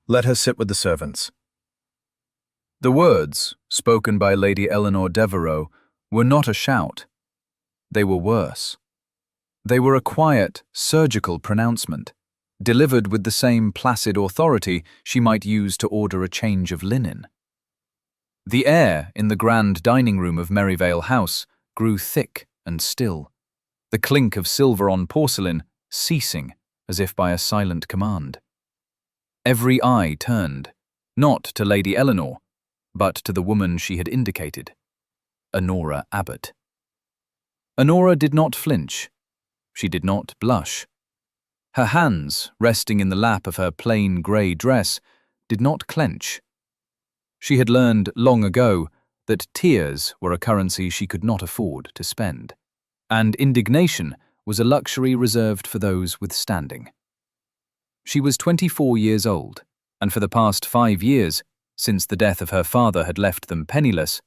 Let her sit with the servants." The words, spoken by Lady Eleanor Devereux, were not a shout. They were worse. They were a quiet, surgical pronouncement, delivered with the same placid authority she might use to order a change of linen. The air in the grand dining room of Merrivale House grew thick and still, the clink of silver on porcelain ceasing as if by a silent command. Every eye turned, not to Lady Eleanor, but to the woman she had indicated, Honora Abbott. Honora did not flinch. She did not blush. Her hands, resting in the lap of her plain grey dress, did not clench. She had learned long ago that tears were a currency she could not afford to spend, and indignation was a luxury reserved for those with standing. She was 24 years old, and for the past 5 years, since the death of her father had left them penniless,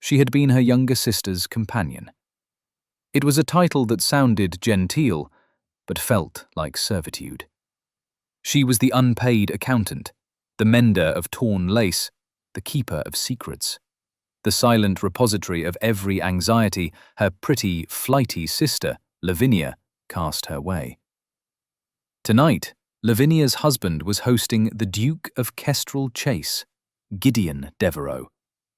she had been her younger sister's companion. It was a title that sounded genteel, but felt like servitude. She was the unpaid accountant, the mender of torn lace, the keeper of secrets, the silent repository of every anxiety her pretty, flighty sister, Lavinia, cast her way. Tonight, Lavinia's husband was hosting the Duke of Kestrel Chase, Gideon Devereux,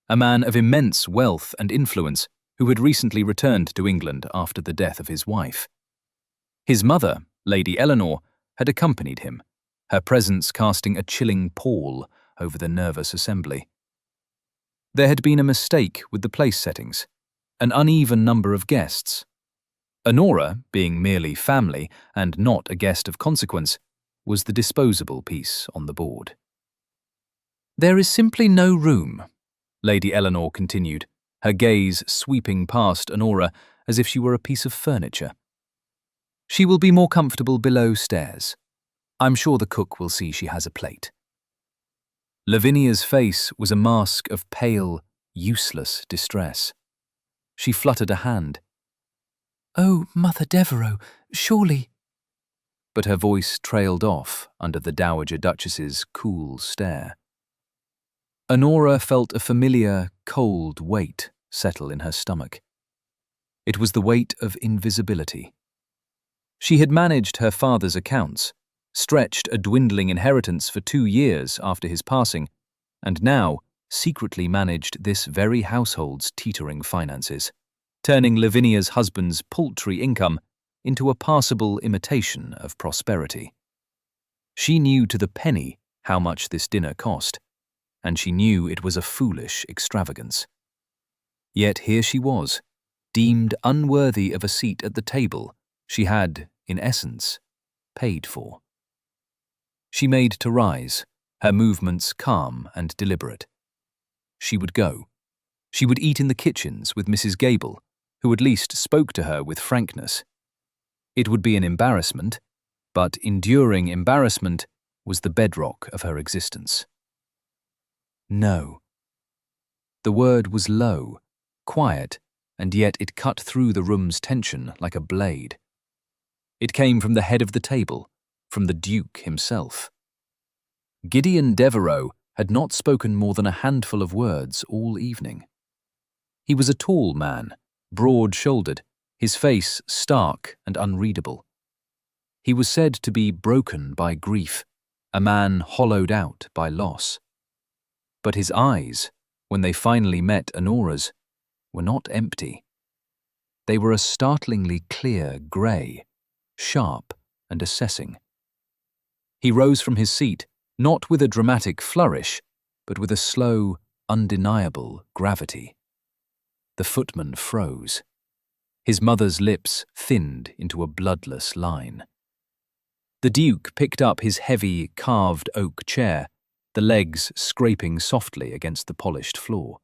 a man of immense wealth and influence who had recently returned to England after the death of his wife. His mother, Lady Eleanor, had accompanied him, her presence casting a chilling pall over the nervous assembly. There had been a mistake with the place settings, an uneven number of guests. Honora, being merely family and not a guest of consequence, was the disposable piece on the board. "There is simply no room," Lady Eleanor continued, her gaze sweeping past Honora as if she were a piece of furniture. "She will be more comfortable below stairs. I'm sure the cook will see she has a plate." Lavinia's face was a mask of pale, useless distress. She fluttered a hand. "Oh, Mother Devereux, surely—" But her voice trailed off under the Dowager Duchess's cool stare. Honora felt a familiar, cold weight settle in her stomach. It was the weight of invisibility. She had managed her father's accounts, stretched a dwindling inheritance for 2 years after his passing, and now secretly managed this very household's teetering finances, turning Lavinia's husband's paltry income into a passable imitation of prosperity. She knew to the penny how much this dinner cost, and she knew it was a foolish extravagance. Yet here she was, deemed unworthy of a seat at the table she had, in essence, paid for. She made to rise, her movements calm and deliberate. She would go. She would eat in the kitchens with Mrs. Gable, who at least spoke to her with frankness. It would be an embarrassment, but enduring embarrassment was the bedrock of her existence. No. The word was low, quiet, and yet it cut through the room's tension like a blade. It came from the head of the table, from the Duke himself. Gideon Devereux had not spoken more than a handful of words all evening. He was a tall man, broad-shouldered, his face stark and unreadable. He was said to be broken by grief, a man hollowed out by loss. But his eyes, when they finally met Honora's, were not empty. They were a startlingly clear grey, sharp and assessing. He rose from his seat, not with a dramatic flourish, but with a slow, undeniable gravity. The footman froze. His mother's lips thinned into a bloodless line. The Duke picked up his heavy, carved oak chair, the legs scraping softly against the polished floor.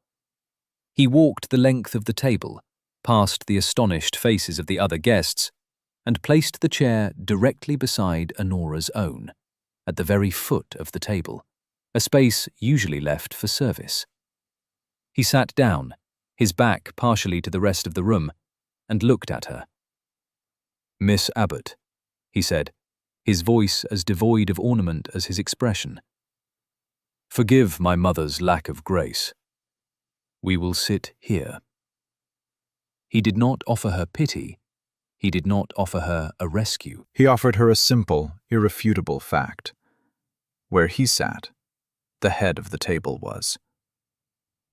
He walked the length of the table, past the astonished faces of the other guests, and placed the chair directly beside Honora's own, at the very foot of the table, a space usually left for service. He sat down, his back partially to the rest of the room, and looked at her. "Miss Abbott," he said, his voice as devoid of ornament as his expression. Forgive my mother's lack of grace. We will sit here. He did not offer her pity. He did not offer her a rescue. He offered her a simple, irrefutable fact. Where he sat, the head of the table was.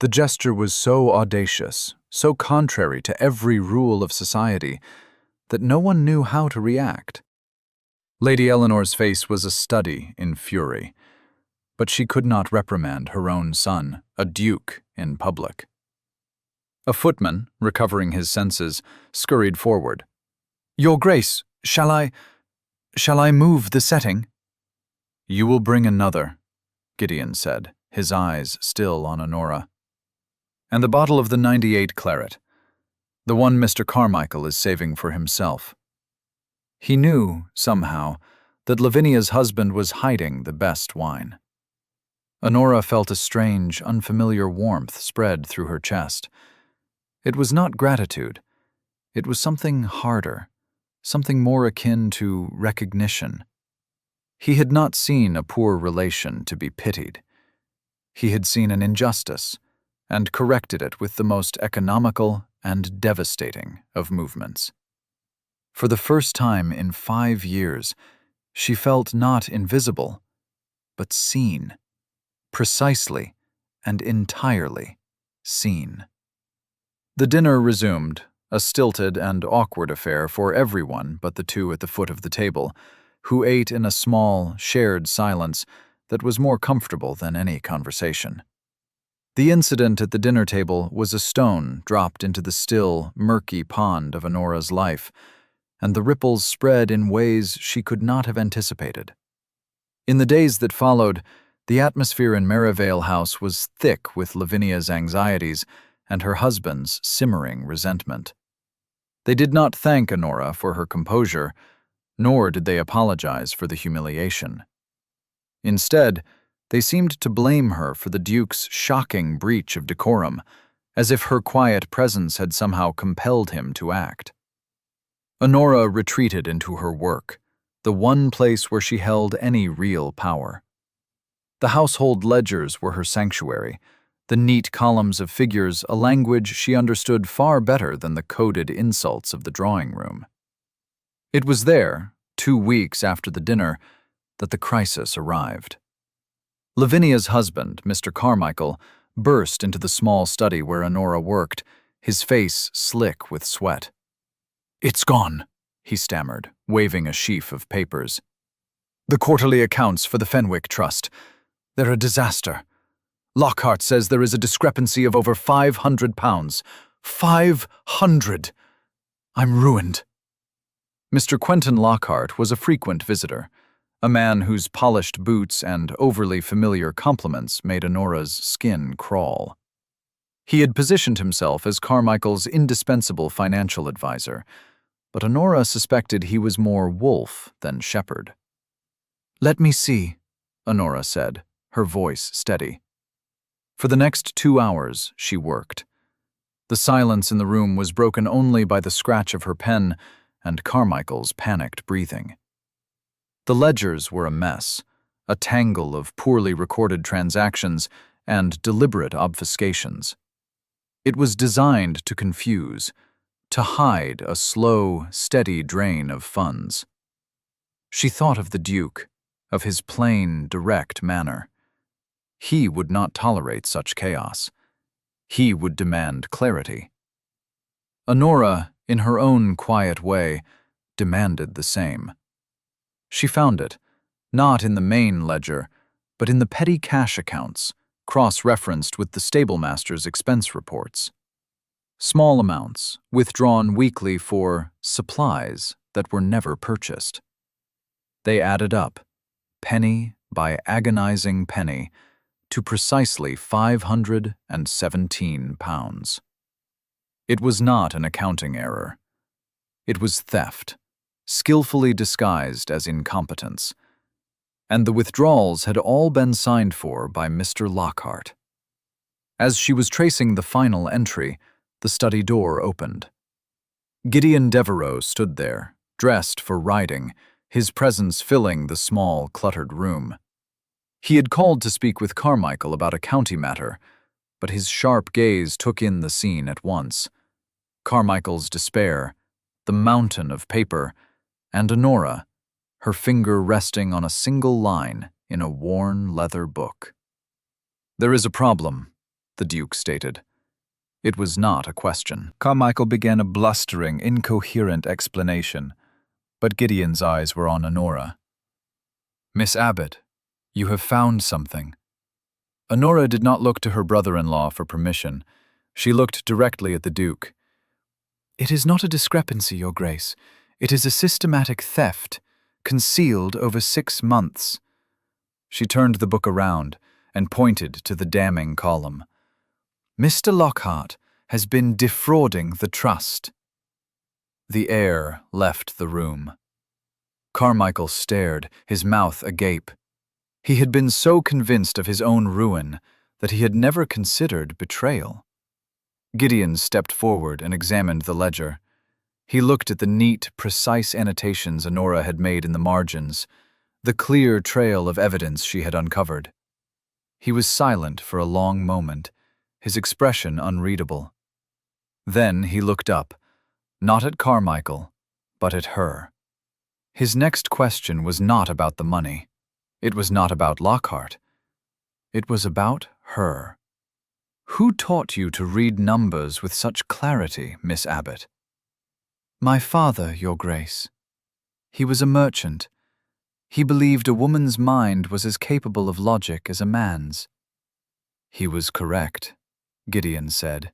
The gesture was so audacious, so contrary to every rule of society, that no one knew how to react. Lady Eleanor's face was a study in fury, but she could not reprimand her own son, a duke, in public. A footman, recovering his senses, scurried forward. "Your Grace, shall I move the setting?" "You will bring another," Gideon said, his eyes still on Honora. "And the bottle of the 98 claret, the one Mr. Carmichael is saving for himself." He knew, somehow, that Lavinia's husband was hiding the best wine. Honora felt a strange, unfamiliar warmth spread through her chest. It was not gratitude. It was something harder, something more akin to recognition. He had not seen a poor relation to be pitied. He had seen an injustice, and corrected it with the most economical and devastating of movements. For the first time in 5 years, she felt not invisible, but seen. Precisely and entirely seen. The dinner resumed, a stilted and awkward affair for everyone but the two at the foot of the table, who ate in a small, shared silence that was more comfortable than any conversation. The incident at the dinner table was a stone dropped into the still, murky pond of Honora's life, and the ripples spread in ways she could not have anticipated. In the days that followed, the atmosphere in Merrivale House was thick with Lavinia's anxieties and her husband's simmering resentment. They did not thank Honora for her composure, nor did they apologize for the humiliation. Instead, they seemed to blame her for the Duke's shocking breach of decorum, as if her quiet presence had somehow compelled him to act. Honora retreated into her work, the one place where she held any real power. The household ledgers were her sanctuary, the neat columns of figures a language she understood far better than the coded insults of the drawing room. It was there, 2 weeks after the dinner, that the crisis arrived. Lavinia's husband, Mr. Carmichael, burst into the small study where Honora worked, his face slick with sweat. "It's gone," he stammered, waving a sheaf of papers. "The quarterly accounts for the Fenwick Trust. They're a disaster. Lockhart says there is a discrepancy of over £500. 500! I'm ruined." Mr. Quentin Lockhart was a frequent visitor, a man whose polished boots and overly familiar compliments made Honora's skin crawl. He had positioned himself as Carmichael's indispensable financial advisor, but Honora suspected he was more wolf than shepherd. "Let me see," Honora said, her voice steady. For the next 2 hours, she worked. The silence in the room was broken only by the scratch of her pen and Carmichael's panicked breathing. The ledgers were a mess, a tangle of poorly recorded transactions and deliberate obfuscations. It was designed to confuse, to hide a slow, steady drain of funds. She thought of the Duke, of his plain, direct manner. He would not tolerate such chaos. He would demand clarity. Honora, in her own quiet way, demanded the same. She found it, not in the main ledger, but in the petty cash accounts, cross-referenced with the stablemaster's expense reports. Small amounts, withdrawn weekly for supplies that were never purchased. They added up, penny by agonizing penny, to precisely £517. It was not an accounting error. It was theft, skillfully disguised as incompetence, and the withdrawals had all been signed for by Mr. Lockhart. As she was tracing the final entry, the study door opened. Gideon Devereux stood there, dressed for riding, his presence filling the small, cluttered room. He had called to speak with Carmichael about a county matter, but his sharp gaze took in the scene at once. Carmichael's despair, the mountain of paper, and Honora, her finger resting on a single line in a worn leather book. "There is a problem," the Duke stated. It was not a question. Carmichael began a blustering, incoherent explanation, but Gideon's eyes were on Honora. "Miss Abbott, you have found something." Honora did not look to her brother-in-law for permission. She looked directly at the Duke. "It is not a discrepancy, Your Grace. It is a systematic theft, concealed over 6 months. She turned the book around and pointed to the damning column. "Mr. Lockhart has been defrauding the trust." The air left the room. Carmichael stared, his mouth agape. He had been so convinced of his own ruin that he had never considered betrayal. Gideon stepped forward and examined the ledger. He looked at the neat, precise annotations Honora had made in the margins, the clear trail of evidence she had uncovered. He was silent for a long moment, his expression unreadable. Then he looked up, not at Carmichael, but at her. His next question was not about the money. It was not about Lockhart. It was about her. "Who taught you to read numbers with such clarity, Miss Abbott?" "My father, Your Grace. He was a merchant. He believed a woman's mind was as capable of logic as a man's." "He was correct," Gideon said.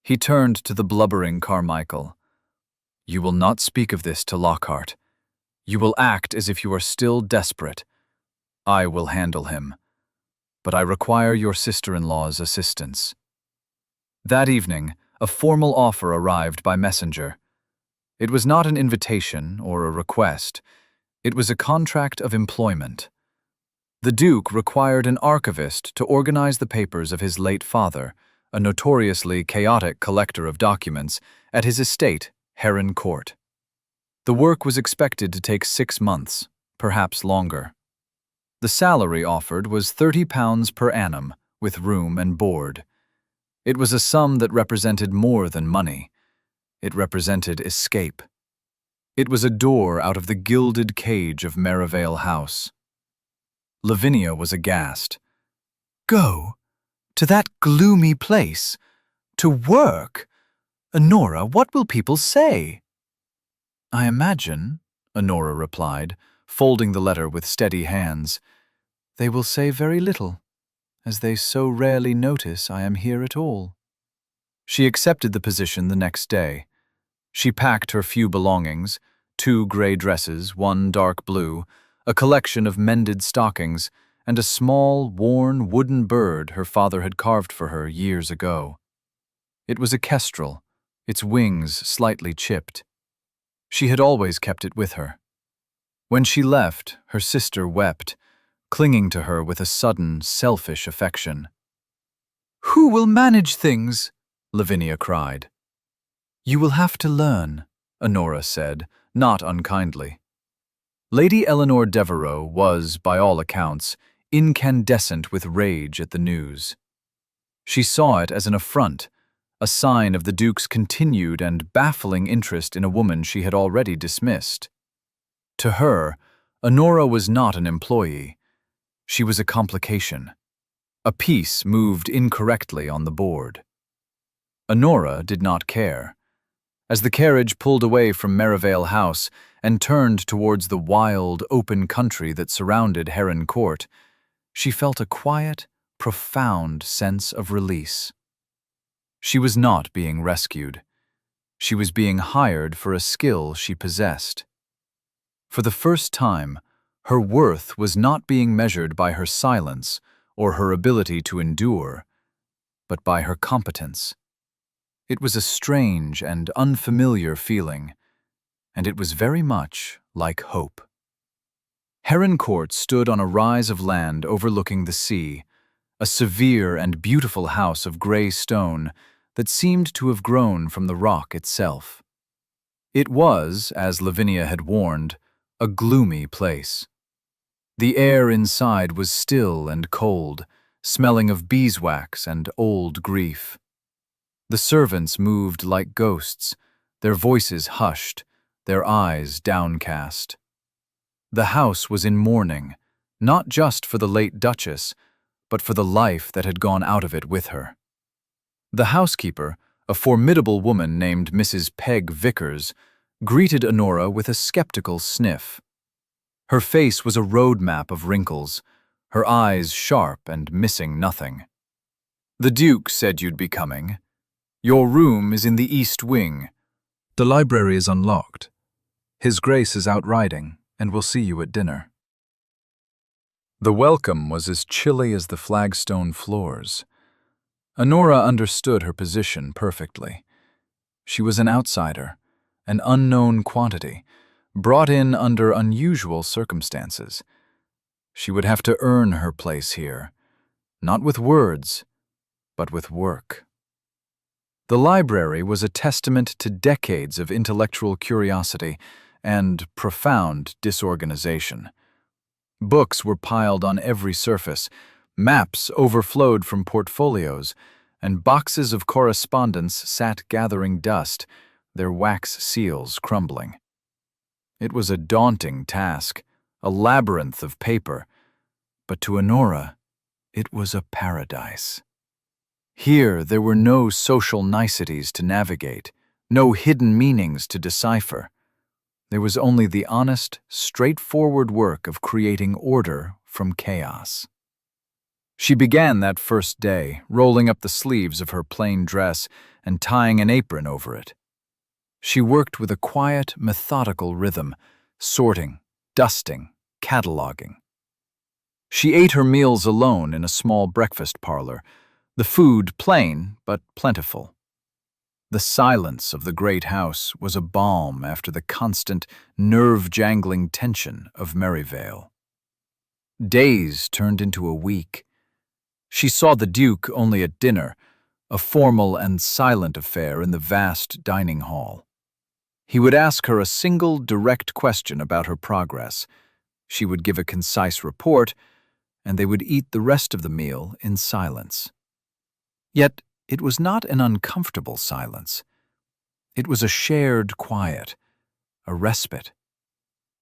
He turned to the blubbering Carmichael. "You will not speak of this to Lockhart. You will act as if you are still desperate. I will handle him. But I require your sister-in-law's assistance." That evening, a formal offer arrived by messenger. It was not an invitation or a request. It was a contract of employment. The Duke required an archivist to organize the papers of his late father, a notoriously chaotic collector of documents, at his estate, Heron Court. The work was expected to take 6 months, perhaps longer. The salary offered was £30 per annum, with room and board. It was a sum that represented more than money. It represented escape. It was a door out of the gilded cage of Merrivale House. Lavinia was aghast. "Go? To that gloomy place? To work? Honora, what will people say?" "I imagine," Honora replied, folding the letter with steady hands, "they will say very little, as they so rarely notice I am here at all." She accepted the position the next day. She packed her few belongings, 2 gray dresses, 1 dark blue, a collection of mended stockings, and a small, worn wooden bird her father had carved for her years ago. It was a kestrel, its wings slightly chipped. She had always kept it with her. When she left, her sister wept, clinging to her with a sudden, selfish affection. "Who will manage things?" Lavinia cried. "You will have to learn," Honora said, not unkindly. Lady Eleanor Devereux was, by all accounts, incandescent with rage at the news. She saw it as an affront, a sign of the Duke's continued and baffling interest in a woman she had already dismissed. To her, Honora was not an employee. She was a complication, a piece moved incorrectly on the board. Honora did not care. As the carriage pulled away from Merrivale House and turned towards the wild, open country that surrounded Heron Court, she felt a quiet, profound sense of release. She was not being rescued. She was being hired for a skill she possessed. For the first time, her worth was not being measured by her silence or her ability to endure, but by her competence. It was a strange and unfamiliar feeling, and it was very much like hope. Heron Court stood on a rise of land overlooking the sea, a severe and beautiful house of gray stone that seemed to have grown from the rock itself. It was, as Lavinia had warned, a gloomy place. The air inside was still and cold, smelling of beeswax and old grief. The servants moved like ghosts, their voices hushed, their eyes downcast. The house was in mourning, not just for the late Duchess, but for the life that had gone out of it with her. The housekeeper, a formidable woman named Mrs. Peg Vickers, greeted Honora with a skeptical sniff. Her face was a road map of wrinkles, her eyes sharp and missing nothing. "The Duke said you'd be coming. Your room is in the east wing. The library is unlocked. His Grace is out riding, and will see you at dinner." The welcome was as chilly as the flagstone floors. Honora understood her position perfectly. She was an outsider, an unknown quantity, brought in under unusual circumstances. She would have to earn her place here, not with words, but with work. The library was a testament to decades of intellectual curiosity and profound disorganization. Books were piled on every surface, maps overflowed from portfolios, and boxes of correspondence sat gathering dust, their wax seals crumbling. It was a daunting task, a labyrinth of paper, but to Honora, it was a paradise. Here there were no social niceties to navigate, no hidden meanings to decipher. There was only the honest, straightforward work of creating order from chaos. She began that first day, rolling up the sleeves of her plain dress and tying an apron over it. She worked with a quiet, methodical rhythm, sorting, dusting, cataloging. She ate her meals alone in a small breakfast parlor, the food plain but plentiful. The silence of the great house was a balm after the constant, nerve-jangling tension of Merrivale. Days turned into a week. She saw the Duke only at dinner, a formal and silent affair in the vast dining hall. He would ask her a single, direct question about her progress. She would give a concise report, and they would eat the rest of the meal in silence. Yet it was not an uncomfortable silence. It was a shared quiet, a respite.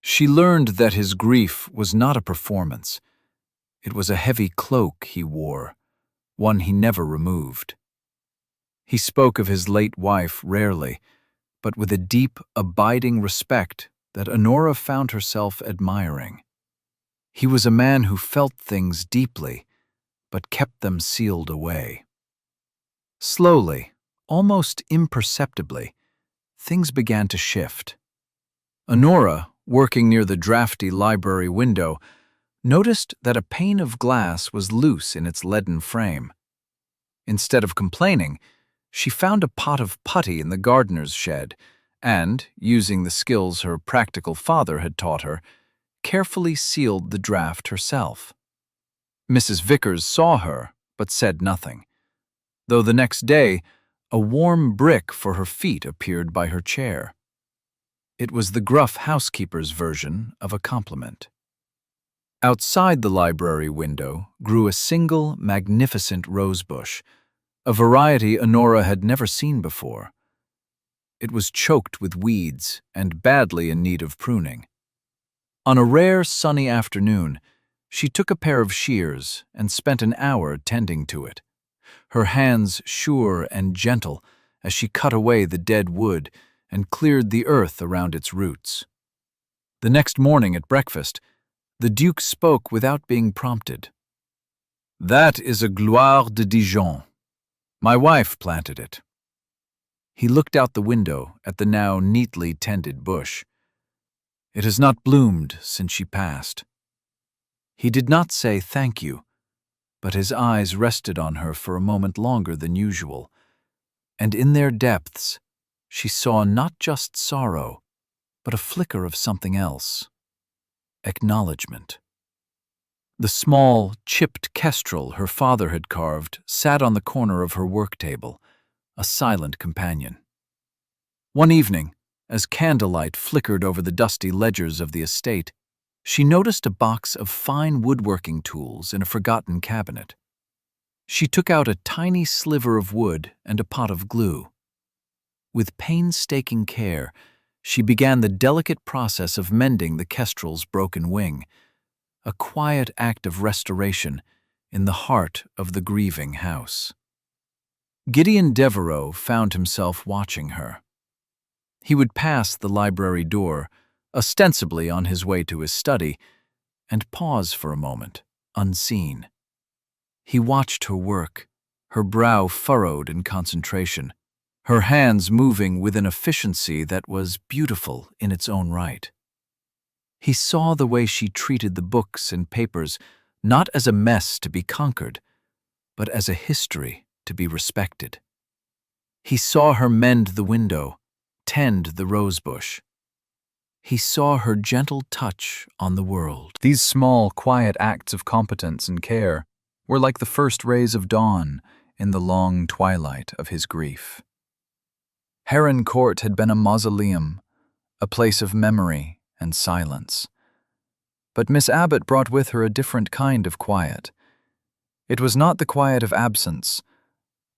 She learned that his grief was not a performance. It was a heavy cloak he wore, one he never removed. He spoke of his late wife rarely, but with a deep, abiding respect that Honora found herself admiring. He was a man who felt things deeply, but kept them sealed away. Slowly, almost imperceptibly, things began to shift. Honora, working near the drafty library window, noticed that a pane of glass was loose in its leaden frame. Instead of complaining, she found a pot of putty in the gardener's shed and, using the skills her practical father had taught her, carefully sealed the draft herself. Mrs. Vickers saw her, but said nothing, though the next day a warm brick for her feet appeared by her chair. It was the gruff housekeeper's version of a compliment. Outside the library window grew a single, magnificent rosebush, a variety Honora had never seen before. It was choked with weeds and badly in need of pruning. On a rare sunny afternoon, she took a pair of shears and spent an hour tending to it, her hands sure and gentle as she cut away the dead wood and cleared the earth around its roots. The next morning at breakfast, the Duke spoke without being prompted. "That is a Gloire de Dijon. My wife planted it." He looked out the window at the now neatly tended bush. "It has not bloomed since she passed." He did not say thank you, but his eyes rested on her for a moment longer than usual, and in their depths she saw not just sorrow, but a flicker of something else. Acknowledgement. The small, chipped kestrel her father had carved sat on the corner of her work table, a silent companion. One evening, as candlelight flickered over the dusty ledgers of the estate, She noticed a box of fine woodworking tools in a forgotten cabinet. She took out a tiny sliver of wood and a pot of glue. With painstaking care, she began the delicate process of mending the kestrel's broken wing, a quiet act of restoration in the heart of the grieving house. Gideon Devereux found himself watching her. He would pass the library door, ostensibly on his way to his study, and pause for a moment, unseen. He watched her work, her brow furrowed in concentration, her hands moving with an efficiency that was beautiful in its own right. He saw the way she treated the books and papers not as a mess to be conquered, but as a history to be respected. He saw her mend the window, tend the rosebush. He saw her gentle touch on the world. These small, quiet acts of competence and care were like the first rays of dawn in the long twilight of his grief. Heron Court had been a mausoleum, a place of memory and silence. But Miss Abbott brought with her a different kind of quiet. It was not the quiet of absence,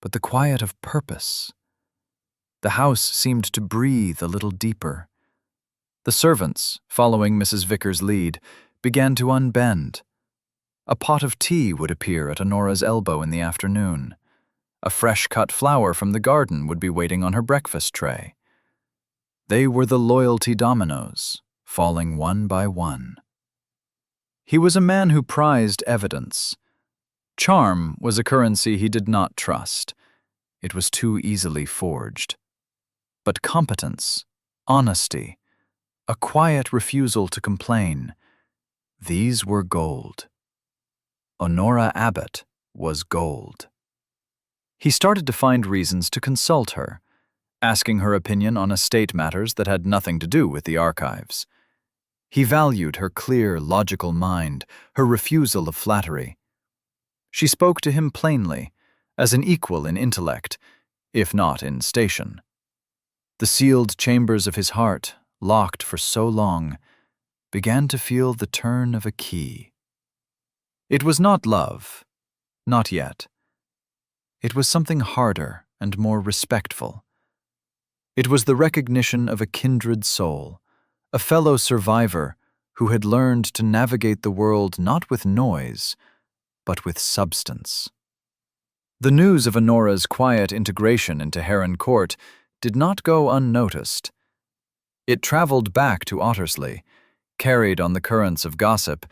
but the quiet of purpose. The house seemed to breathe a little deeper. The servants, following Mrs. Vickers' lead, began to unbend. A pot of tea would appear at Honora's elbow in the afternoon. A fresh-cut flower from the garden would be waiting on her breakfast tray. They were the loyalty dominoes, falling one by one. He was a man who prized evidence. Charm was a currency he did not trust. It was too easily forged. But competence, honesty, a quiet refusal to complain, these were gold. Honora Abbott was gold. He started to find reasons to consult her, asking her opinion on estate matters that had nothing to do with the archives. He valued her clear, logical mind, her refusal of flattery. She spoke to him plainly, as an equal in intellect, if not in station. The sealed chambers of his heart, locked for so long, began to feel the turn of a key. It was not love, not yet. It was something harder and more respectful. It was the recognition of a kindred soul, a fellow survivor who had learned to navigate the world not with noise, but with substance. The news of Honora's quiet integration into Heron Court did not go unnoticed. It traveled back to Ottersley, carried on the currents of gossip,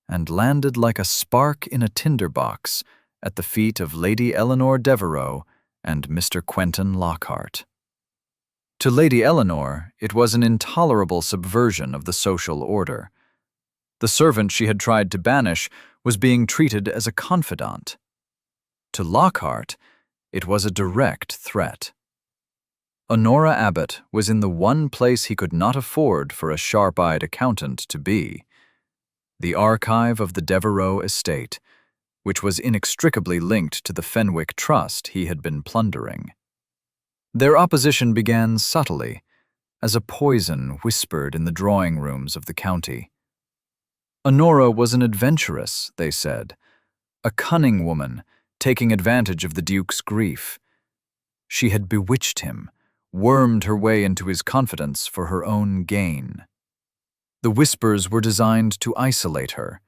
and landed like a spark in a tinderbox at the feet of Lady Eleanor Devereux and Mr. Quentin Lockhart. To Lady Eleanor, it was an intolerable subversion of the social order. The servant she had tried to banish was being treated as a confidant. To Lockhart, it was a direct threat. Honora Abbott was in the one place he could not afford for a sharp-eyed accountant to be, the archive of the Devereux estate, which was inextricably linked to the Fenwick Trust he had been plundering. Their opposition began subtly, as a poison whispered in the drawing rooms of the county. Honora was an adventuress, they said, a cunning woman taking advantage of the Duke's grief. She had bewitched him, wormed her way into his confidence for her own gain. The whispers were designed to isolate her,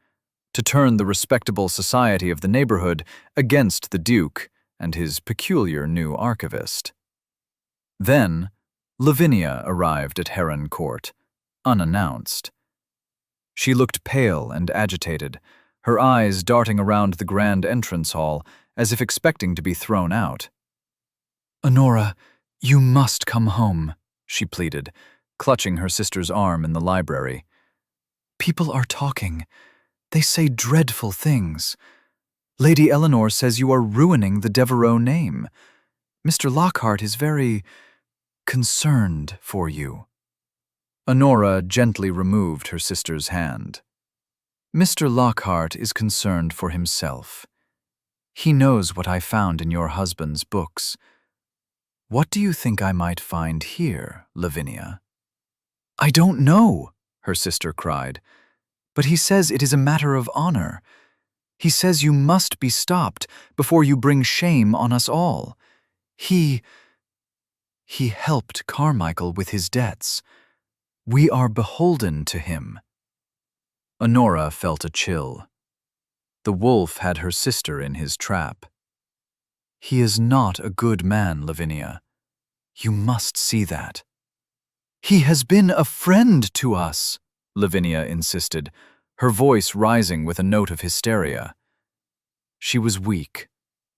to turn the respectable society of the neighborhood against the Duke and his peculiar new archivist. Then, Lavinia arrived at Heron Court, unannounced. She looked pale and agitated, her eyes darting around the grand entrance hall as if expecting to be thrown out. "Honora, you must come home," she pleaded, clutching her sister's arm in the library. "People are talking. They say dreadful things. Lady Eleanor says you are ruining the Devereux name. Mr. Lockhart is very concerned for you." Honora gently removed her sister's hand. "Mr. Lockhart is concerned for himself. He knows what I found in your husband's books. What do you think I might find here, Lavinia?" "I don't know," her sister cried. But he says it is a matter of honor. He says you must be stopped before you bring shame on us all. He helped Carmichael with his debts. We are beholden to him." Honora felt a chill. The wolf had her sister in his trap. "He is not a good man, Lavinia. You must see that." "He has been a friend to us," Lavinia insisted, her voice rising with a note of hysteria. She was weak,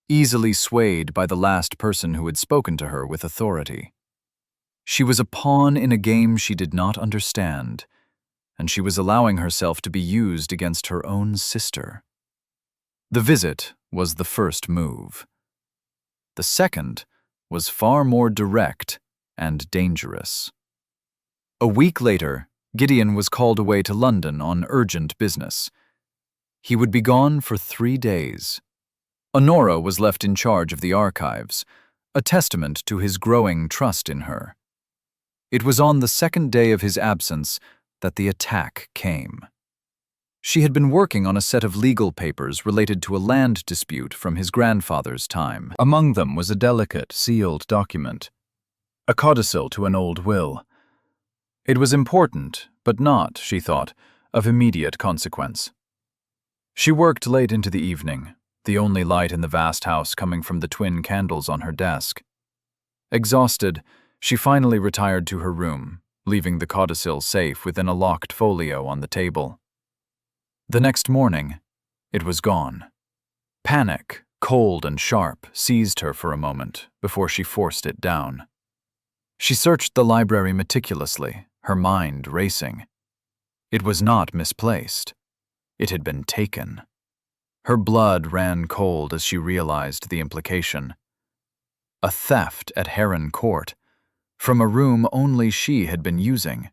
easily swayed by the last person who had spoken to her with authority. She was a pawn in a game she did not understand, and she was allowing herself to be used against her own sister. The visit was the first move. The second was far more direct and dangerous. A week later, Gideon was called away to London on urgent business. He would be gone for 3 days. Honora was left in charge of the archives, a testament to his growing trust in her. It was on the second day of his absence that the attack came. She had been working on a set of legal papers related to a land dispute from his grandfather's time. Among them was a delicate, sealed document, a codicil to an old will. It was important, but not, she thought, of immediate consequence. She worked late into the evening, the only light in the vast house coming from the twin candles on her desk. Exhausted, she finally retired to her room, leaving the codicil safe within a locked folio on the table. The next morning, it was gone. Panic, cold and sharp, seized her for a moment before she forced it down. She searched the library meticulously, her mind racing. It was not misplaced. It had been taken. Her blood ran cold as she realized the implication. A theft at Heron Court, from a room only she had been using.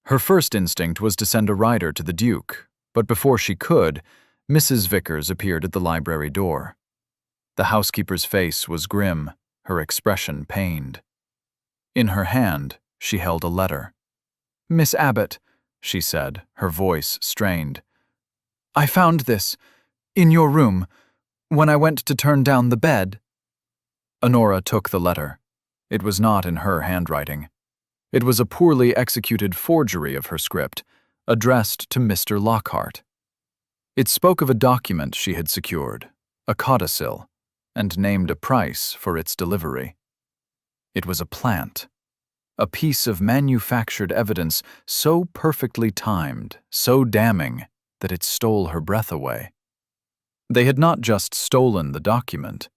Her first instinct was to send a rider to the Duke, but before she could, Mrs. Vickers appeared at the library door. The housekeeper's face was grim, her expression pained. In her hand, she held a letter. "Miss Abbott," she said, her voice strained. "I found this, in your room, when I went to turn down the bed." Honora took the letter. It was not in her handwriting. It was a poorly executed forgery of her script, addressed to Mr. Lockhart. It spoke of a document she had secured, a codicil, and named a price for its delivery. It was a plant, a piece of manufactured evidence so perfectly timed, so damning, that it stole her breath away. They had not just stolen the document,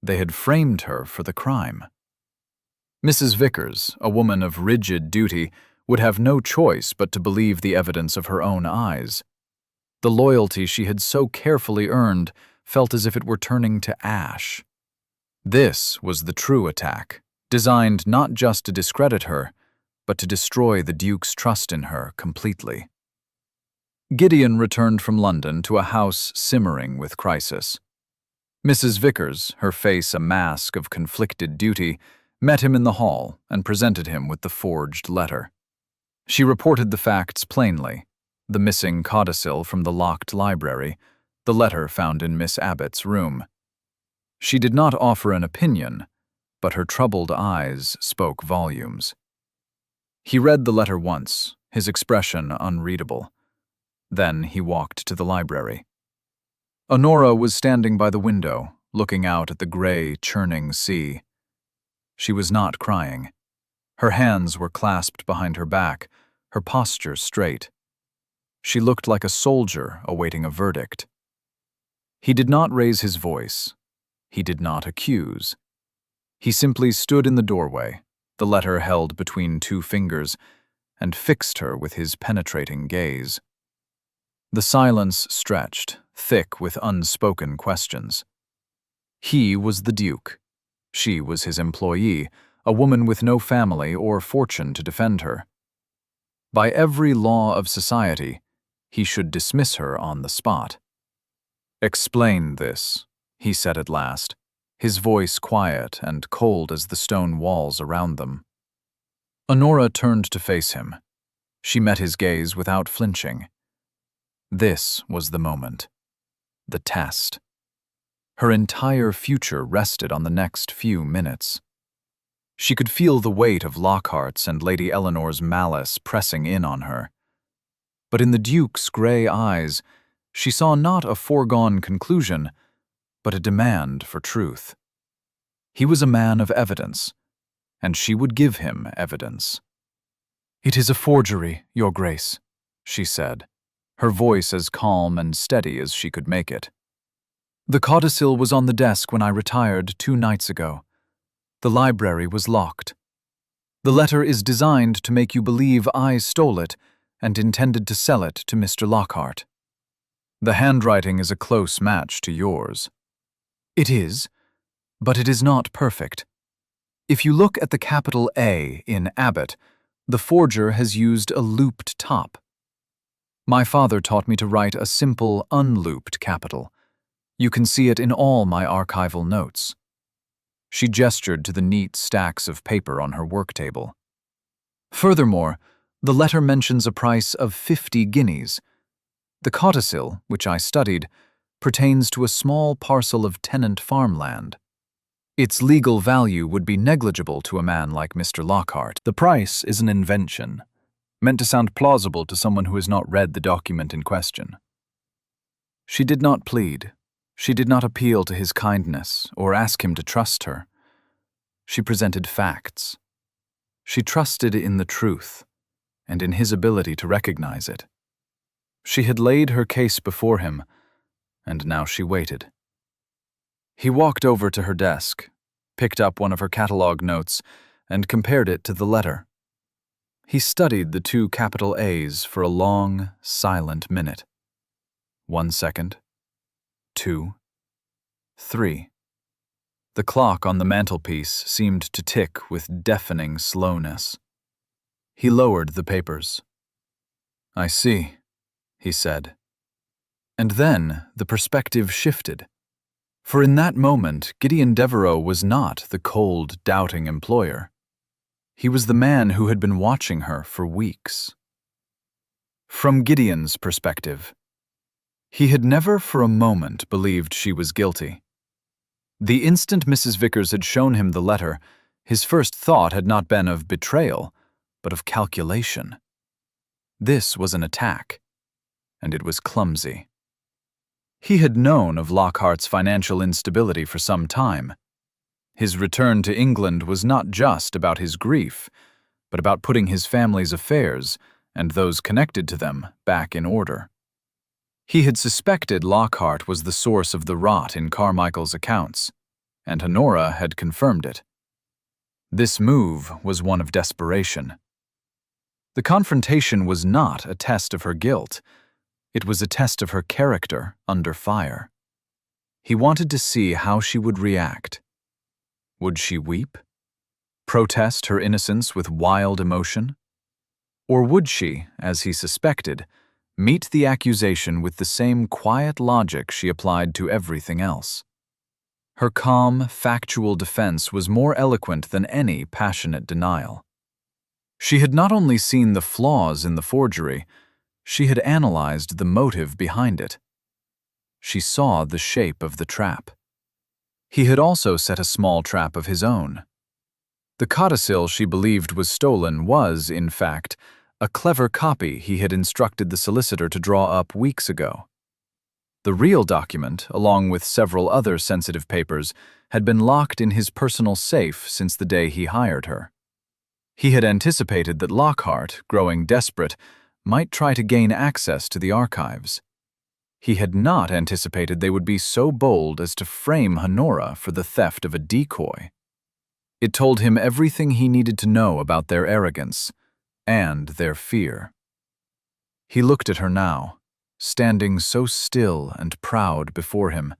they had framed her for the crime. Mrs. Vickers, a woman of rigid duty, would have no choice but to believe the evidence of her own eyes. The loyalty she had so carefully earned felt as if it were turning to ash. This was the true attack, designed not just to discredit her, but to destroy the Duke's trust in her completely. Gideon returned from London to a house simmering with crisis. Mrs. Vickers, her face a mask of conflicted duty, met him in the hall and presented him with the forged letter. She reported the facts plainly: the missing codicil from the locked library, the letter found in Miss Abbott's room. She did not offer an opinion, but her troubled eyes spoke volumes. He read the letter once, his expression unreadable. Then he walked to the library. Honora was standing by the window, looking out at the gray, churning sea. She was not crying. Her hands were clasped behind her back, her posture straight. She looked like a soldier awaiting a verdict. He did not raise his voice. He did not accuse. He simply stood in the doorway, the letter held between 2 fingers, and fixed her with his penetrating gaze. The silence stretched, thick with unspoken questions. He was the Duke. She was his employee, a woman with no family or fortune to defend her. By every law of society, he should dismiss her on the spot. "Explain this," he said at last, his voice quiet and cold as the stone walls around them. Honora turned to face him. She met his gaze without flinching. This was the moment. The test. Her entire future rested on the next few minutes. She could feel the weight of Lockhart's and Lady Eleanor's malice pressing in on her. But in the Duke's grey eyes, she saw not a foregone conclusion, but a demand for truth. He was a man of evidence, and she would give him evidence. "It is a forgery, Your Grace," she said, her voice as calm and steady as she could make it. "The codicil was on the desk when I retired 2 nights ago. The library was locked. The letter is designed to make you believe I stole it and intended to sell it to Mr. Lockhart. The handwriting is a close match to yours. It is, but it is not perfect. If you look at the capital A in Abbott, the forger has used a looped top. My father taught me to write a simple, unlooped capital. You can see it in all my archival notes." She gestured to the neat stacks of paper on her work table. "Furthermore, the letter mentions a price of 50 guineas. The codicil, which I studied, pertains to a small parcel of tenant farmland. Its legal value would be negligible to a man like Mr. Lockhart. The price is an invention, meant to sound plausible to someone who has not read the document in question." She did not plead. She did not appeal to his kindness or ask him to trust her. She presented facts. She trusted in the truth and in his ability to recognize it. She had laid her case before him, and now she waited. He walked over to her desk, picked up one of her catalogue notes, and compared it to the letter. He studied the 2 capital A's for a long, silent minute. 1 second. 2. 3. The clock on the mantelpiece seemed to tick with deafening slowness. He lowered the papers. "I see," he said. And then the perspective shifted. For in that moment, Gideon Devereux was not the cold, doubting employer. He was the man who had been watching her for weeks. From Gideon's perspective, he had never for a moment believed she was guilty. The instant Mrs. Vickers had shown him the letter, his first thought had not been of betrayal, but of calculation. This was an attack, and it was clumsy. He had known of Lockhart's financial instability for some time. His return to England was not just about his grief, but about putting his family's affairs, and those connected to them, back in order. He had suspected Lockhart was the source of the rot in Carmichael's accounts, and Honora had confirmed it. This move was one of desperation. The confrontation was not a test of her guilt. It was a test of her character under fire. He wanted to see how she would react. Would she weep? Protest her innocence with wild emotion? Or would she, as he suspected, meet the accusation with the same quiet logic she applied to everything else? Her calm, factual defense was more eloquent than any passionate denial. She had not only seen the flaws in the forgery, she had analyzed the motive behind it. She saw the shape of the trap. He had also set a small trap of his own. The codicil she believed was stolen was, in fact, a clever copy he had instructed the solicitor to draw up weeks ago. The real document, along with several other sensitive papers, had been locked in his personal safe since the day he hired her. He had anticipated that Lockhart, growing desperate, might try to gain access to the archives. He had not anticipated they would be so bold as to frame Honora for the theft of a decoy. It told him everything he needed to know about their arrogance and their fear. He looked at her now, standing so still and proud before him,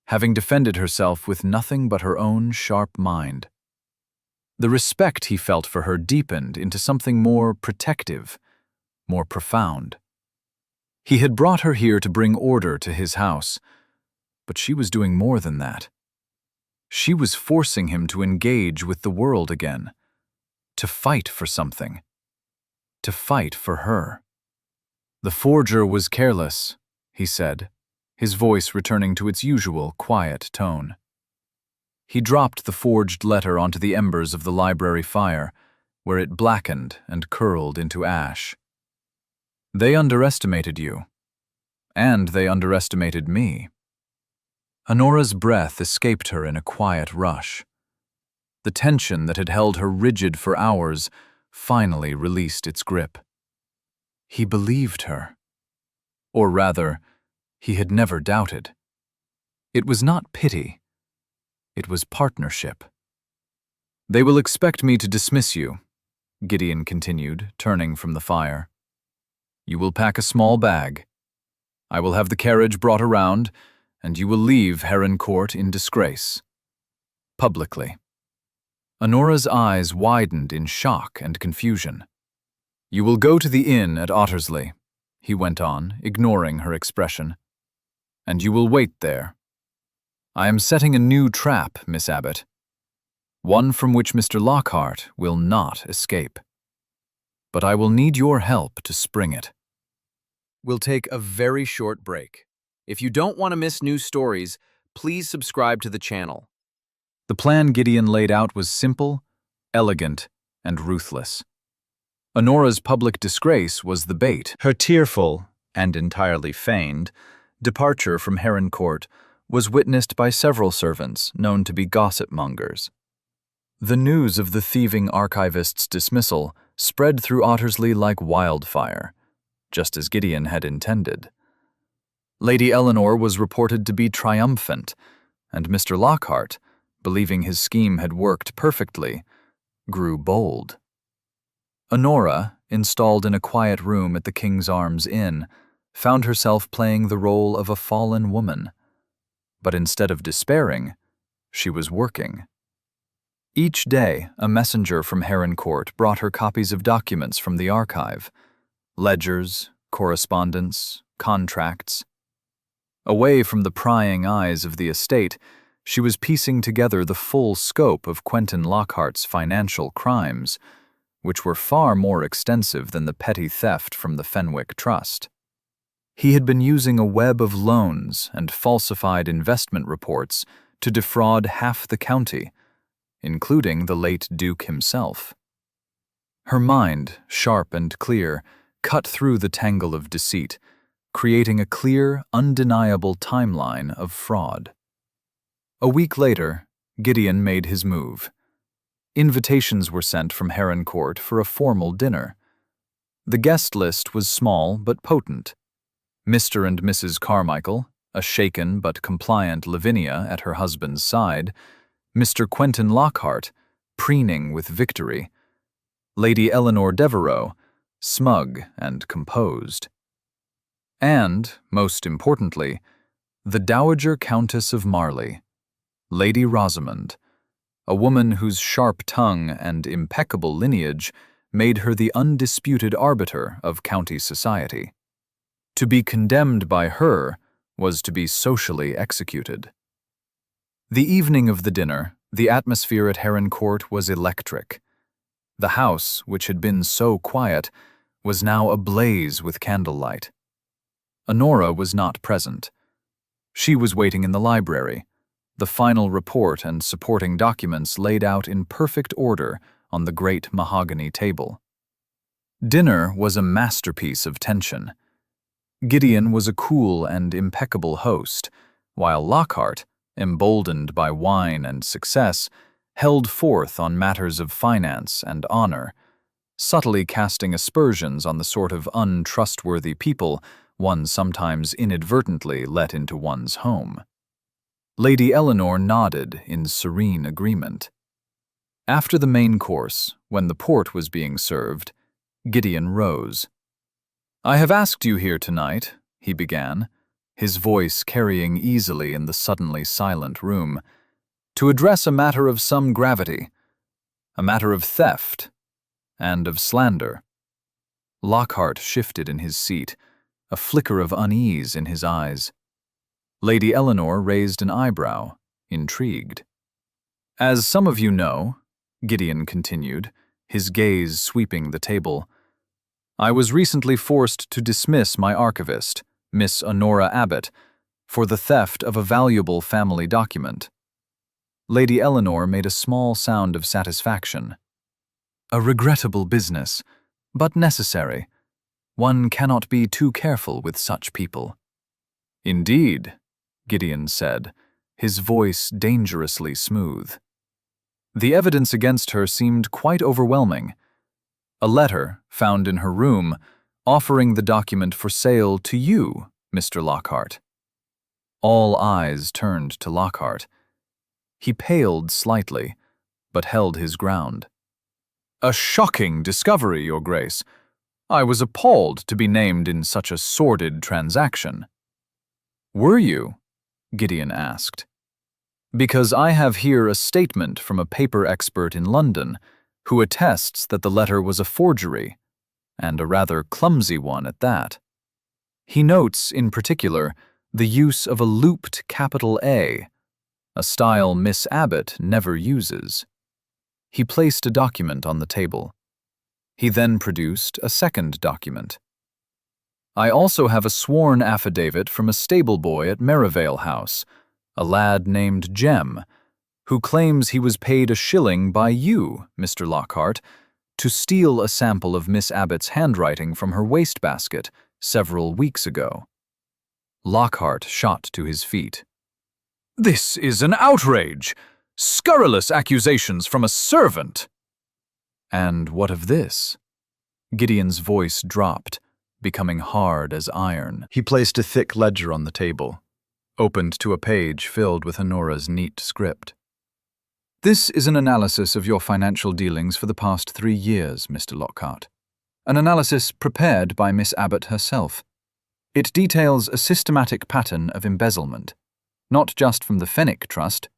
having defended herself with nothing but her own sharp mind. The respect he felt for her deepened into something more protective, more profound. He had brought her here to bring order to his house, but she was doing more than that. She was forcing him to engage with the world again, to fight for something, to fight for her. "The forger was careless," he said, his voice returning to its usual quiet tone. He dropped the forged letter onto the embers of the library fire, where it blackened and curled into ash. "They underestimated you. And they underestimated me." Honora's breath escaped her in a quiet rush. The tension that had held her rigid for hours finally released its grip. He believed her. Or rather, he had never doubted. It was not pity. It was partnership. "They will expect me to dismiss you," Gideon continued, turning from the fire. "You will pack a small bag. I will have the carriage brought around, and you will leave Heron Court in disgrace. Publicly." Honora's eyes widened in shock and confusion. "You will go to the inn at Ottersley," he went on, ignoring her expression. "And you will wait there. I am setting a new trap, Miss Abbott. One from which Mr. Lockhart will not escape. But I will need your help to spring it." We'll take a very short break. If you don't want to miss new stories, please subscribe to the channel. The plan Gideon laid out was simple, elegant, and ruthless. Honora's public disgrace was the bait. Her tearful, and entirely feigned, departure from Heron Court was witnessed by several servants known to be gossip-mongers. The news of the thieving archivist's dismissal spread through Ottersley like wildfire, just as Gideon had intended. Lady Eleanor was reported to be triumphant, and Mr. Lockhart, believing his scheme had worked perfectly, grew bold. Honora, installed in a quiet room at the King's Arms Inn, found herself playing the role of a fallen woman. But instead of despairing, she was working. Each day, a messenger from Heron Court brought her copies of documents from the archive: ledgers, correspondence, contracts. Away from the prying eyes of the estate, she was piecing together the full scope of Quentin Lockhart's financial crimes, which were far more extensive than the petty theft from the Fenwick Trust. He had been using a web of loans and falsified investment reports to defraud half the county, including the late Duke himself. Her mind, sharp and clear, cut through the tangle of deceit, creating a clear, undeniable timeline of fraud. A week later, Gideon made his move. Invitations were sent from Heron Court for a formal dinner. The guest list was small but potent. Mr. and Mrs. Carmichael, a shaken but compliant Lavinia at her husband's side, Mr. Quentin Lockhart, preening with victory, Lady Eleanor Devereux, smug and composed. And, most importantly, the Dowager Countess of Marley, Lady Rosamond, a woman whose sharp tongue and impeccable lineage made her the undisputed arbiter of county society. To be condemned by her was to be socially executed. The evening of the dinner, the atmosphere at Heron Court was electric. The house, which had been so quiet, was now ablaze with candlelight. Honora was not present. She was waiting in the library, the final report and supporting documents laid out in perfect order on the great mahogany table. Dinner was a masterpiece of tension. Gideon was a cool and impeccable host, while Lockhart, emboldened by wine and success, held forth on matters of finance and honor, subtly casting aspersions on the sort of untrustworthy people one sometimes inadvertently let into one's home. Lady Eleanor nodded in serene agreement. After the main course, when the port was being served, Gideon rose. "I have asked you here tonight," he began, his voice carrying easily in the suddenly silent room, "to address a matter of some gravity, a matter of theft and of slander." Lockhart shifted in his seat, a flicker of unease in his eyes. Lady Eleanor raised an eyebrow, intrigued. "As some of you know," Gideon continued, his gaze sweeping the table, I was recently forced to dismiss my archivist, Miss Honora Abbott, for the theft of a valuable family document. Lady Eleanor made a small sound of satisfaction. A regrettable business, but necessary. One cannot be too careful with such people. Indeed, Gideon said, his voice dangerously smooth. The evidence against her seemed quite overwhelming. A letter found in her room offering the document for sale to you, Mr. Lockhart. All eyes turned to Lockhart. He paled slightly, but held his ground. A shocking discovery, Your Grace. I was appalled to be named in such a sordid transaction. Were you? Gideon asked. Because I have here a statement from a paper expert in London who attests that the letter was a forgery, and a rather clumsy one at that. He notes, in particular, the use of a looped capital A, a style Miss Abbott never uses. He placed a document on the table. He then produced a second document. I also have a sworn affidavit from a stable boy at Merrivale House, a lad named Jem, who claims he was paid a shilling by you, Mr. Lockhart, to steal a sample of Miss Abbott's handwriting from her wastebasket several weeks ago. Lockhart shot to his feet. This is an outrage! Scurrilous accusations from a servant! And what of this? Gideon's voice dropped, becoming hard as iron. He placed a thick ledger on the table, opened to a page filled with Honora's neat script. This is an analysis of your financial dealings for the past 3 years, Mr. Lockhart. An analysis prepared by Miss Abbott herself. It details a systematic pattern of embezzlement, not just from the Fenwick Trust,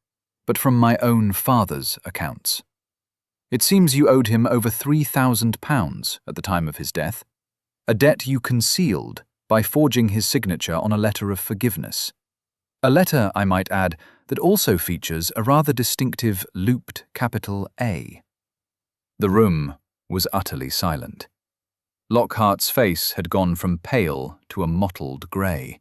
but from my own father's accounts. It seems you owed him over £3,000 at the time of his death, a debt you concealed by forging his signature on a letter of forgiveness. A letter, I might add, that also features a rather distinctive looped capital A. The room was utterly silent. Lockhart's face had gone from pale to a mottled grey.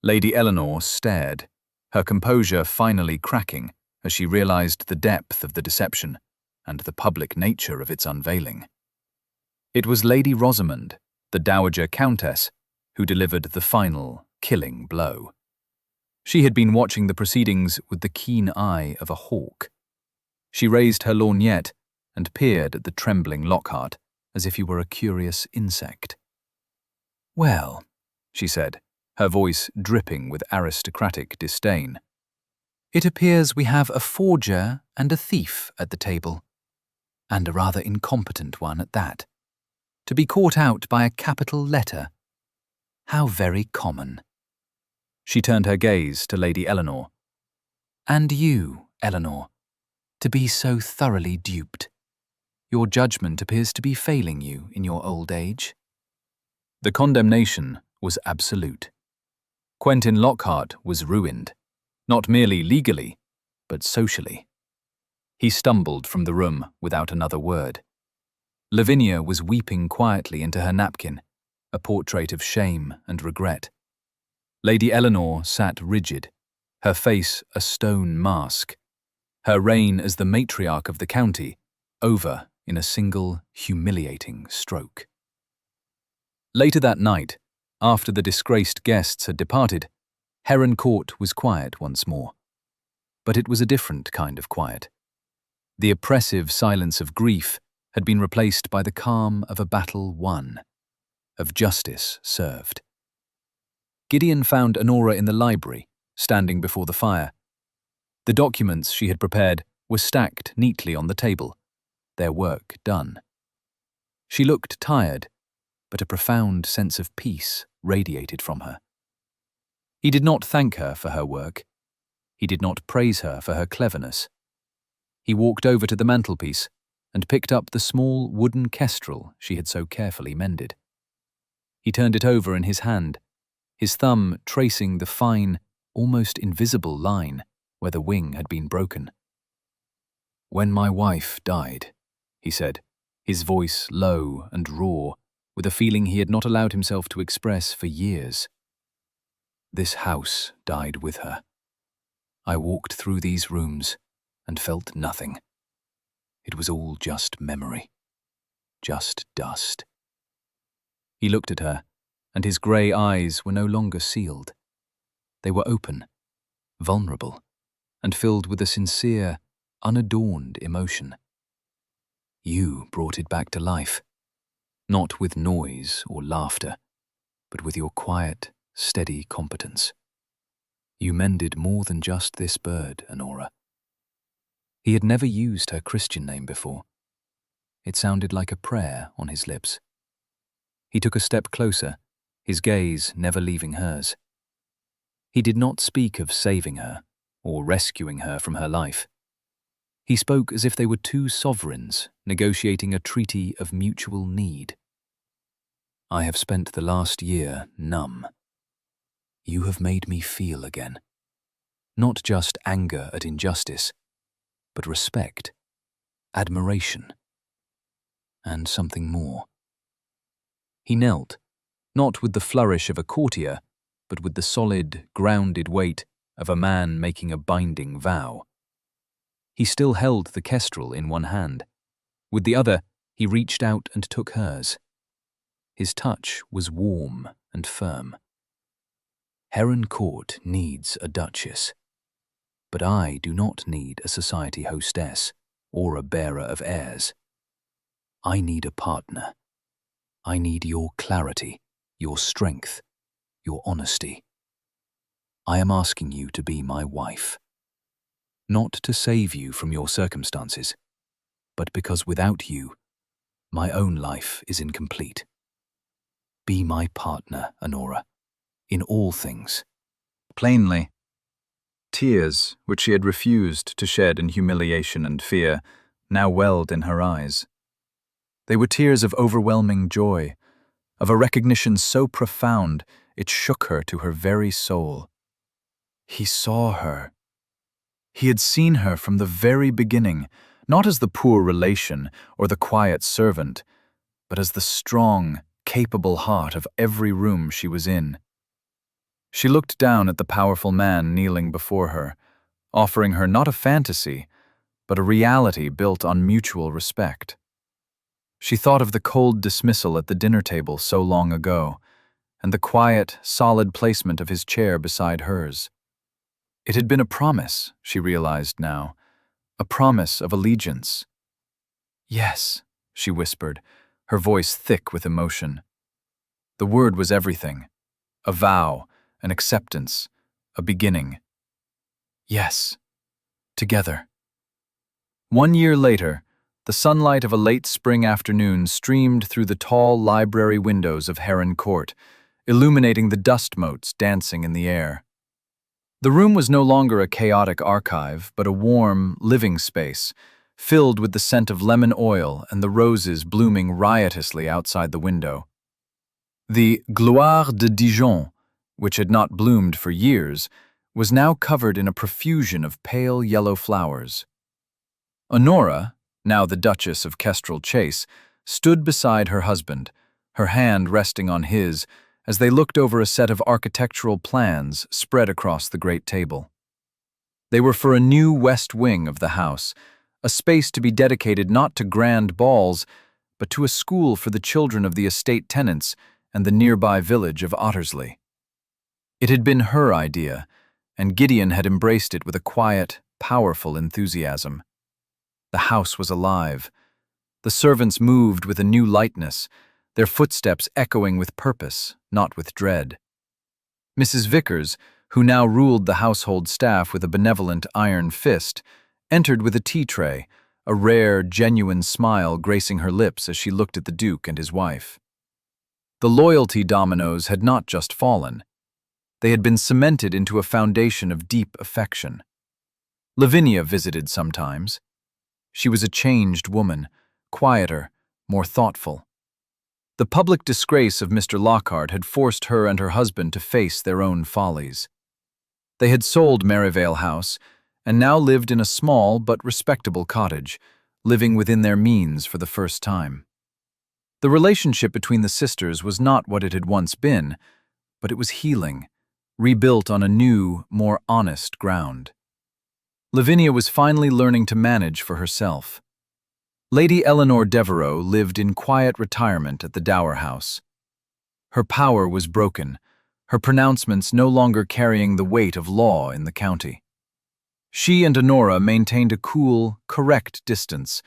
Lady Eleanor stared, her composure finally cracking as she realized the depth of the deception and the public nature of its unveiling. It was Lady Rosamond, the Dowager Countess, who delivered the final, killing blow. She had been watching the proceedings with the keen eye of a hawk. She raised her lorgnette and peered at the trembling Lockhart as if he were a curious insect. Well, she said, her voice dripping with aristocratic disdain, it appears we have a forger and a thief at the table, and a rather incompetent one at that. To be caught out by a capital letter. How very common. She turned her gaze to Lady Eleanor. And you, Eleanor, to be so thoroughly duped. Your judgment appears to be failing you in your old age. The condemnation was absolute. Quentin Lockhart was ruined, not merely legally, but socially. He stumbled from the room without another word. Lavinia was weeping quietly into her napkin, a portrait of shame and regret. Lady Eleanor sat rigid, her face a stone mask, her reign as the matriarch of the county over in a single humiliating stroke. Later that night, after the disgraced guests had departed, Heron Court was quiet once more. But it was a different kind of quiet. The oppressive silence of grief had been replaced by the calm of a battle won, of justice served. Gideon found Honora in the library, standing before the fire. The documents she had prepared were stacked neatly on the table, their work done. She looked tired, but a profound sense of peace radiated from her. He did not thank her for her work. He did not praise her for her cleverness. He walked over to the mantelpiece and picked up the small wooden kestrel she had so carefully mended. He turned it over in his hand, his thumb tracing the fine, almost invisible line where the wing had been broken. When my wife died, he said, his voice low and raw, with a feeling he had not allowed himself to express for years. This house died with her. I walked through these rooms and felt nothing. It was all just memory, just dust. He looked at her, and his grey eyes were no longer sealed. They were open, vulnerable, and filled with a sincere, unadorned emotion. You brought it back to life, not with noise or laughter, but with your quiet, steady competence. You mended more than just this bird, Honora. He had never used her Christian name before. It sounded like a prayer on his lips. He took a step closer, his gaze never leaving hers. He did not speak of saving her or rescuing her from her life. He spoke as if they were two sovereigns negotiating a treaty of mutual need. I have spent the last year numb. You have made me feel again. Not just anger at injustice, but respect, admiration, and something more. He knelt, not with the flourish of a courtier, but with the solid, grounded weight of a man making a binding vow. He still held the kestrel in one hand. With the other, he reached out and took hers. His touch was warm and firm. Heron Court needs a duchess, but I do not need a society hostess or a bearer of airs. I need a partner. I need your clarity, your strength, your honesty. I am asking you to be my wife. Not to save you from your circumstances, but because without you, my own life is incomplete. Be my partner, Honora, in all things. Plainly, tears, which she had refused to shed in humiliation and fear, now welled in her eyes. They were tears of overwhelming joy, of a recognition so profound it shook her to her very soul. He saw her. He had seen her from the very beginning, not as the poor relation or the quiet servant, but as the strong, capable heart of every room she was in. She looked down at the powerful man kneeling before her, offering her not a fantasy, but a reality built on mutual respect. She thought of the cold dismissal at the dinner table so long ago, and the quiet, solid placement of his chair beside hers. It had been a promise, she realized now, a promise of allegiance. "Yes," she whispered, her voice thick with emotion. The word was everything. A vow, an acceptance, a beginning. Yes, together. 1 year later, the sunlight of a late spring afternoon streamed through the tall library windows of Heron Court, illuminating the dust motes dancing in the air. The room was no longer a chaotic archive, but a warm, living space, filled with the scent of lemon oil and the roses blooming riotously outside the window. The Gloire de Dijon, which had not bloomed for years, was now covered in a profusion of pale yellow flowers. Honora, now the Duchess of Kestrel Chase, stood beside her husband, her hand resting on his, as they looked over a set of architectural plans spread across the great table. They were for a new west wing of the house, a space to be dedicated not to grand balls, but to a school for the children of the estate tenants and the nearby village of Ottersley. It had been her idea, and Gideon had embraced it with a quiet, powerful enthusiasm. The house was alive. The servants moved with a new lightness, their footsteps echoing with purpose, not with dread. Mrs. Vickers, who now ruled the household staff with a benevolent iron fist, entered with a tea tray, a rare, genuine smile gracing her lips as she looked at the Duke and his wife. The loyalty dominoes had not just fallen. They had been cemented into a foundation of deep affection. Lavinia visited sometimes. She was a changed woman, quieter, more thoughtful. The public disgrace of Mr. Lockhart had forced her and her husband to face their own follies. They had sold Merrivale House and now lived in a small but respectable cottage, living within their means for the first time. The relationship between the sisters was not what it had once been, but it was healing, rebuilt on a new, more honest ground. Lavinia was finally learning to manage for herself. Lady Eleanor Devereux lived in quiet retirement at the Dower House. Her power was broken, her pronouncements no longer carrying the weight of law in the county. She and Honora maintained a cool, correct distance,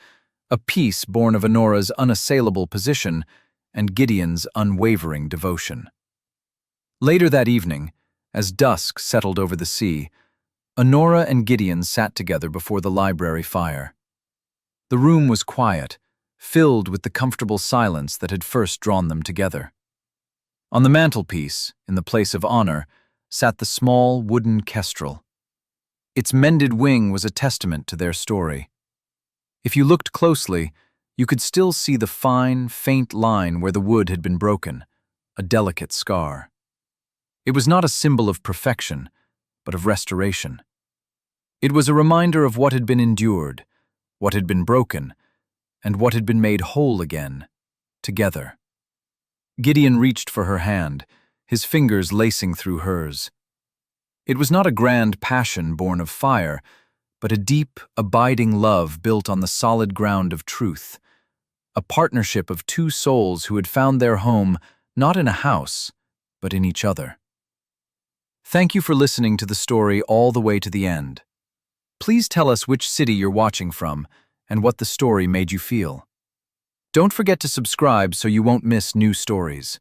a peace born of Honora's unassailable position and Gideon's unwavering devotion. Later that evening, as dusk settled over the sea, Honora and Gideon sat together before the library fire. The room was quiet, filled with the comfortable silence that had first drawn them together. On the mantelpiece, in the place of honor, sat the small wooden kestrel. Its mended wing was a testament to their story. If you looked closely, you could still see the fine, faint line where the wood had been broken, a delicate scar. It was not a symbol of perfection, but of restoration. It was a reminder of what had been endured, what had been broken, and what had been made whole again, together. Gideon reached for her hand, his fingers lacing through hers. It was not a grand passion born of fire, but a deep, abiding love built on the solid ground of truth, a partnership of two souls who had found their home not in a house, but in each other. Thank you for listening to the story all the way to the end. Please tell us which city you're watching from and what the story made you feel. Don't forget to subscribe so you won't miss new stories.